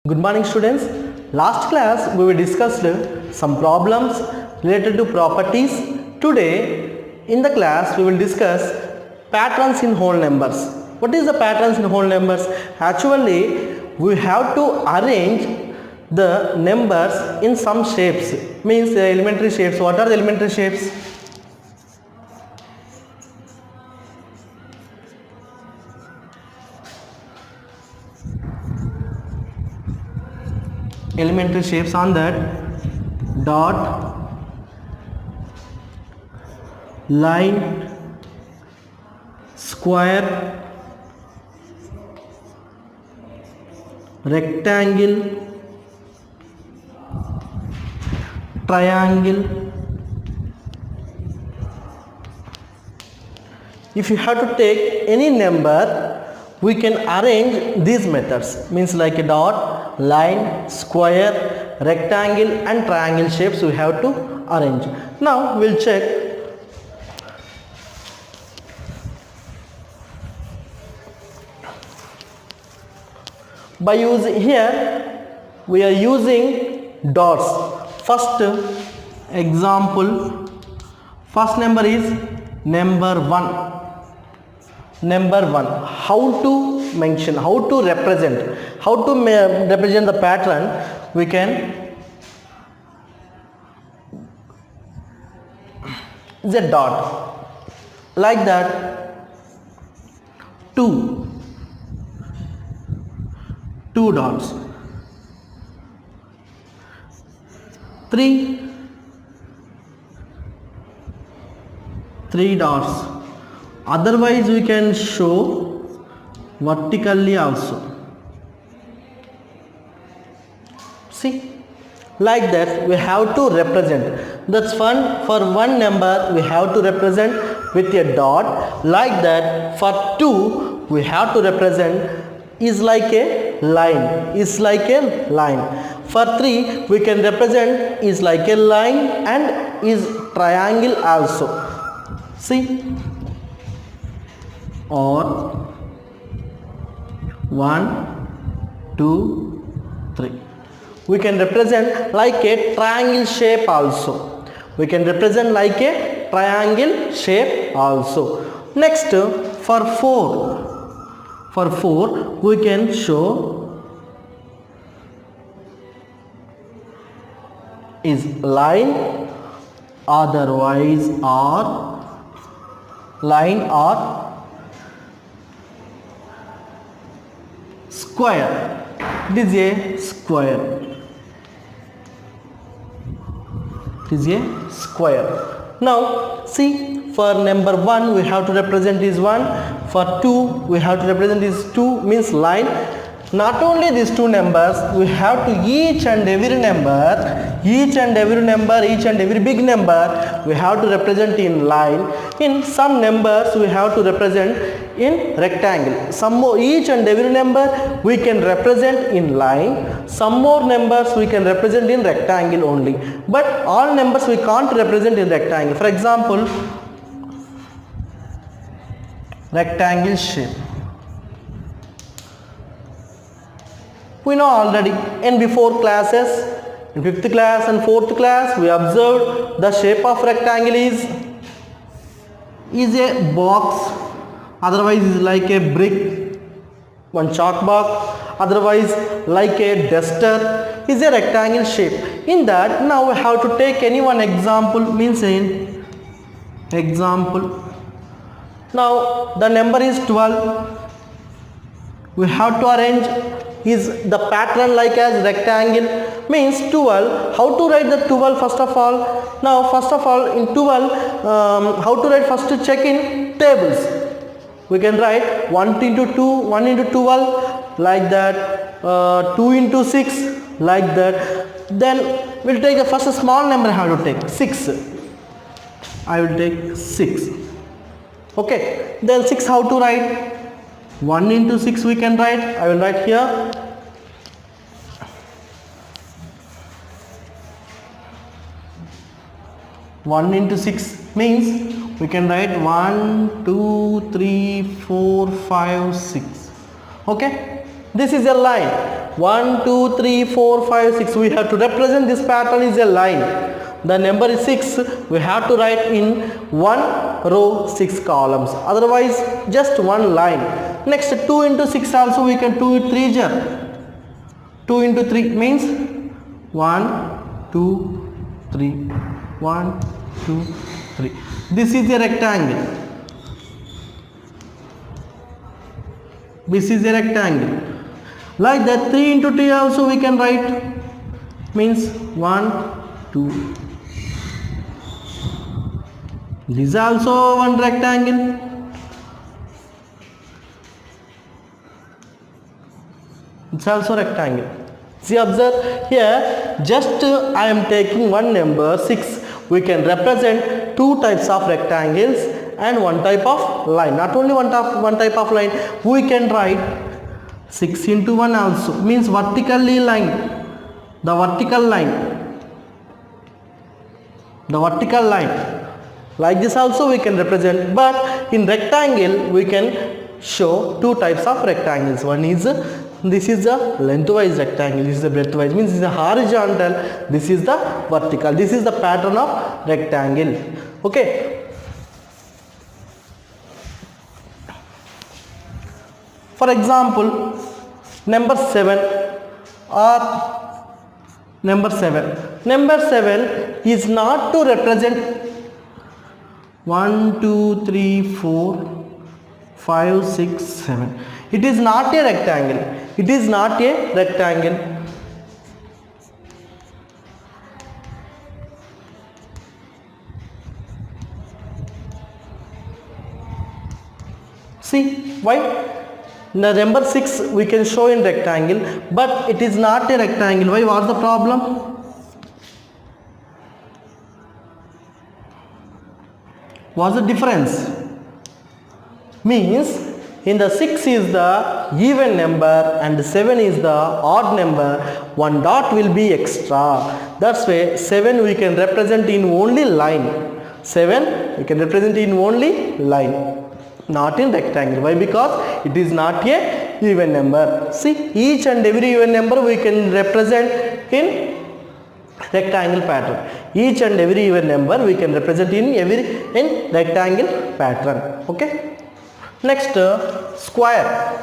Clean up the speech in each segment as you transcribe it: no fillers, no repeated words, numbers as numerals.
Good morning students. Last class we discussed some problems related to properties. Today in the class we will discuss patterns in whole numbers. What is the patterns in whole numbers? Actually we have to arrange the numbers in some shapes. Means the elementary shapes. What are the elementary shapes? Elementary shapes on that: dot, line, square, rectangle, triangle. If you have to take any number, we can arrange these methods. Means like a dot, line, square, rectangle and triangle shapes we have to arrange. Now we'll check. By using here we are using dots. First example, first number is number 1. Number 1, how to mention, how to represent, represent the pattern. We can use a dot like that. 2 dots, 3 dots. Otherwise we can show vertically also. See, like that we have to represent. That's fun. For one number we have to represent with a dot. Like that for 2 we have to represent is like a line. Is like a line. For 3 we can represent is like a line and is triangle also. See, or 1, 2, 3. We can represent like a triangle shape also. We can represent like a triangle shape also. Next, for 4 we can show is line, otherwise or line or square. It is a square. It is a square. Now see, for number 1 we have to represent is 1. For 2 we have to represent is 2, means line. Not only these two numbers, we have to each and every big number we have to represent in line. In some numbers we have to represent in rectangle. Some more, each and every number we can represent in line. Some more numbers we can represent in rectangle only. But all numbers we can't represent in rectangle. For example, rectangle shape. We know already in before classes, in 5th class and 4th class, we observed the shape of rectangle is a box, otherwise is like a brick, one chalk box, otherwise like a duster, is a rectangle shape. In that, now we have to take any one example, means in example. Now the number is 12. We have to arrange is the pattern like as rectangle, means 12. How to write the 12 first of all? Now first of all in 12, how to write? First to check in tables. We can write 1 into 2, 1 into 12 like that, 2 into 6 like that. Then we'll take the first small number. How to take 6. I will take 6. Okay, then 6 how to write? 1 into 6 we can write. I will write here. One into 6 means we can write 1, 2, 3, 4, 5, 6. Okay, this is a line. 1 2 3 4 5 6. We have to represent this pattern is a line. The number is 6. We have to write in one row 6 columns, otherwise just one line. Next, 2 into 6 also we can do it 3 jar. 2 into 3 means 1 2 3 1 2 3. This is a rectangle. This is a rectangle. Like that, 3 into 3 also we can write, means 1 2. This is also one rectangle. It's also rectangle. See, observe here, just I am taking one number 6. We can represent two types of rectangles and one type of line. Not only one type of line, we can write 6 into 1 also, means vertically line. The vertical line. Like this also we can represent, but in rectangle we can show two types of rectangles. One is this is the lengthwise rectangle, this is the breadthwise, means this is the horizontal, this is the vertical. This is the pattern of rectangle. Okay. For example, number 7 or number 7. Number 7 is not to represent 1 2 3 4 5 6 7. It is not a rectangle. It is not a rectangle. See why? The number 6 we can show in rectangle, but it is not a rectangle. Why? What's the problem? What's the difference? Means in the 6 is the even number and 7 is the odd number. One dot will be extra. That's why 7 we can represent in only line. 7 we can represent in only line, not in rectangle. Why? Because it is not a even number. See, each and every even number we can represent in rectangle pattern. Each and every even number we can represent in rectangle pattern. Okay. Next, square.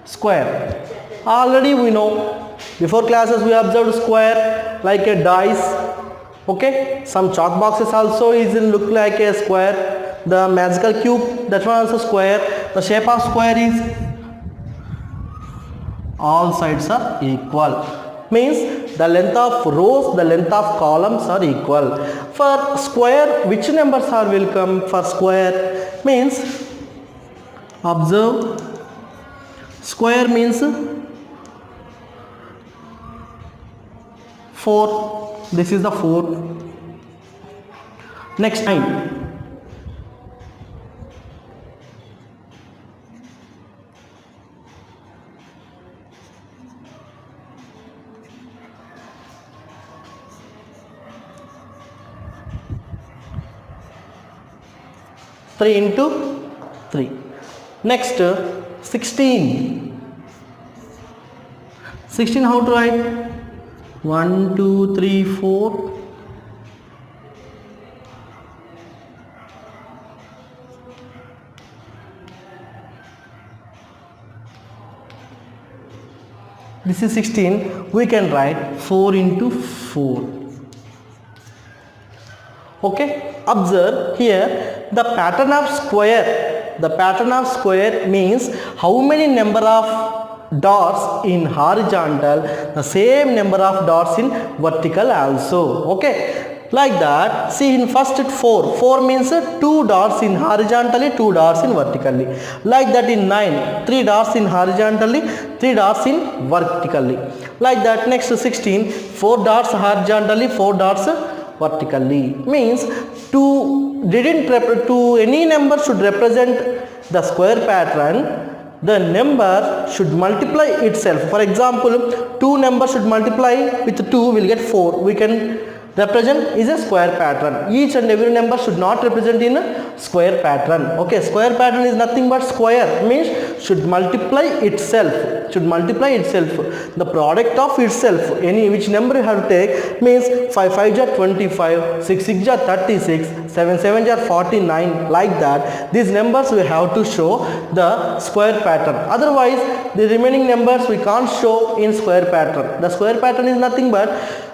Square. Already we know, before classes we observed square like a dice. Okay. Some chalk boxes also look like a square. The magical cube, that one also square. The shape of square is all sides are equal, means the length of rows, the length of columns are equal. For square, which numbers are welcome for square? Means observe, square means 4. This is the 4. Next, 9. 3 into 3. Next, 16. 16 how to write? 1 2 3 4. This is 16. We can write 4 into 4. Okay. Observe here the pattern of square. The pattern of square means how many number of dots in horizontal, the same number of dots in vertical also. Okay. Like that, see in first 4. 4 means 2 dots in horizontally, 2 dots in vertically. Like that in 9, 3 dots in horizontally, 3 dots in vertically. Like that next 16, 4 dots horizontally, 4 dots vertically. Means to any number should represent the square pattern, the number should multiply itself. For example, 2 numbers should multiply with 2, will get 4. We can represent is a square pattern. Each and every number should not represent in a square pattern. Okay, square pattern is nothing but square, means should multiply itself. The product of itself, any which number you have to take, means 5 5 are 25, 6 6 are 36, 7 7 are 49, like that. These numbers we have to show the square pattern. Otherwise, the remaining numbers we can't show in square pattern. The square pattern is nothing but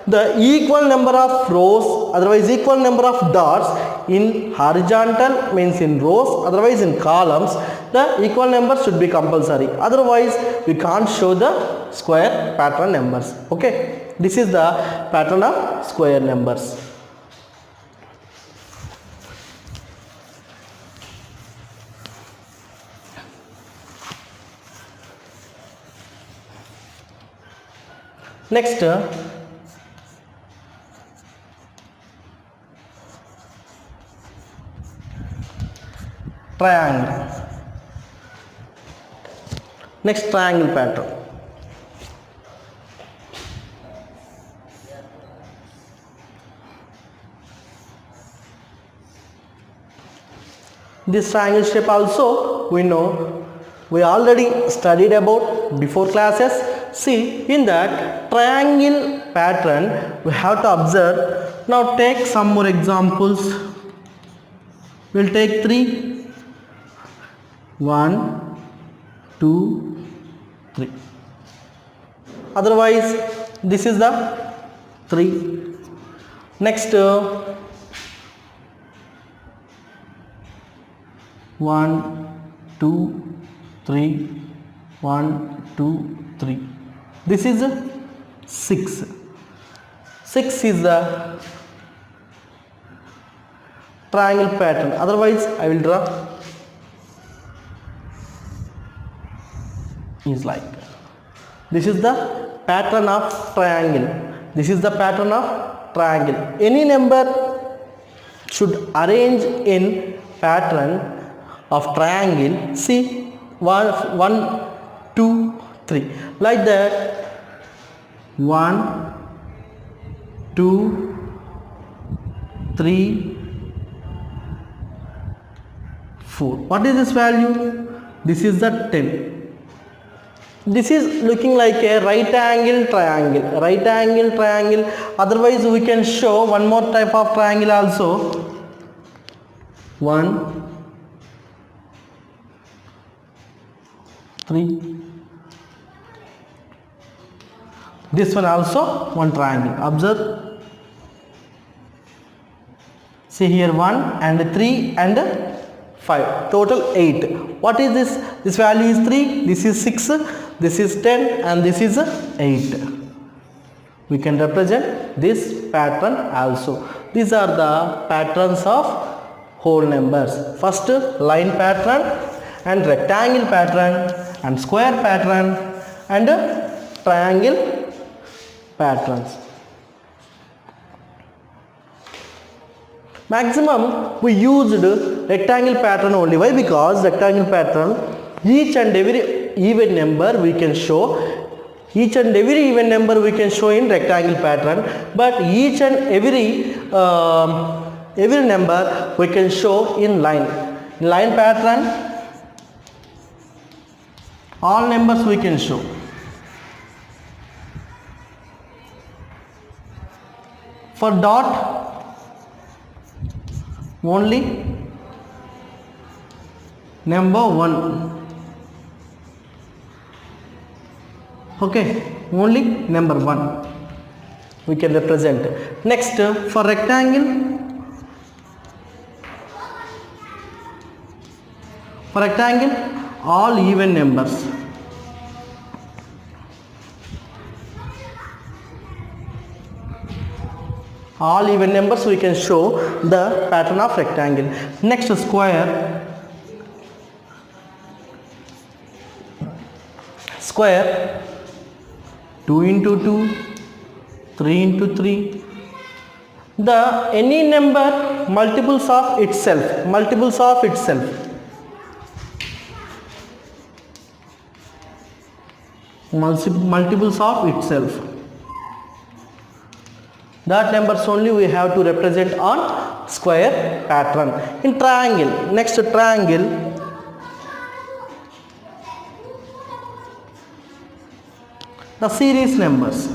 the equal number of rows, otherwise equal number of dots in horizontal, means in rows, otherwise in columns. The equal number should be compulsory. Otherwise, we can't show the square pattern numbers. Okay, this is the pattern of square numbers. Next, triangle. Next, triangle pattern. This triangle shape also we know, we already studied about before classes. See, in that triangle pattern we have to observe. Now take some more examples. We'll take 3. 1 2 3. Otherwise, this is the 3. Next, 1 2 3, 1 2 3. This is 6. 6 is the triangle pattern. Otherwise, I will draw is like this is the pattern of triangle. This is the pattern of triangle. Any number should arrange in pattern of triangle. See, 1 2 3, like that. 1 2 3 4. What is this value? This is the 10. This is looking like a right angle triangle. Right angle triangle. Otherwise, we can show one more type of triangle also. 1 3. This one also one triangle. Observe. See here 1 and 3 and 5. Total 8. What is this? This value is 3. This is 6. This is 10 and this is 8. We can represent this pattern also. These are the patterns of whole numbers. First, line pattern and rectangle pattern and square pattern and triangle patterns. Maximum we used rectangle pattern only. Why? Because rectangle pattern, each and every even number we can show. Each and every even number we can show in rectangle pattern, but each and every number we can show in line. In line pattern, all numbers we can show. For dot, only number 1. Okay, only number 1 we can represent. Next, for rectangle, all even numbers. All even numbers we can show the pattern of rectangle. Next, square. Square, 2 into 2, 3 into 3. The any number multiples of itself. Multiples of itself. Multiples of itself. That numbers only we have to represent on square pattern. In triangle, next triangle, the series numbers.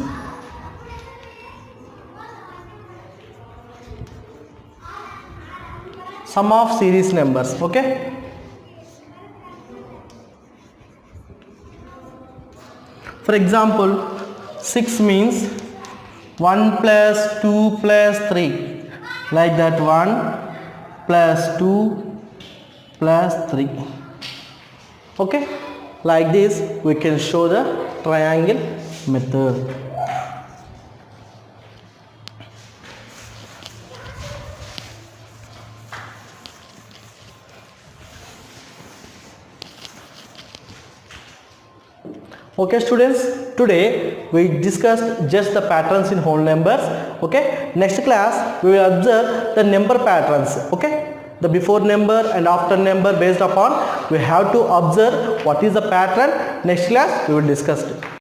Sum of series numbers, okay? For example, 6 means 1 plus 2 plus 3. Like that, 1 plus 2 plus 3. Okay? Like this, we can show the triangle method. Okay students, today we discussed just the patterns in whole numbers. Okay, next class we will observe the number patterns. Okay, the before number and after number, based upon we have to observe what is the pattern. Next class we will discuss it.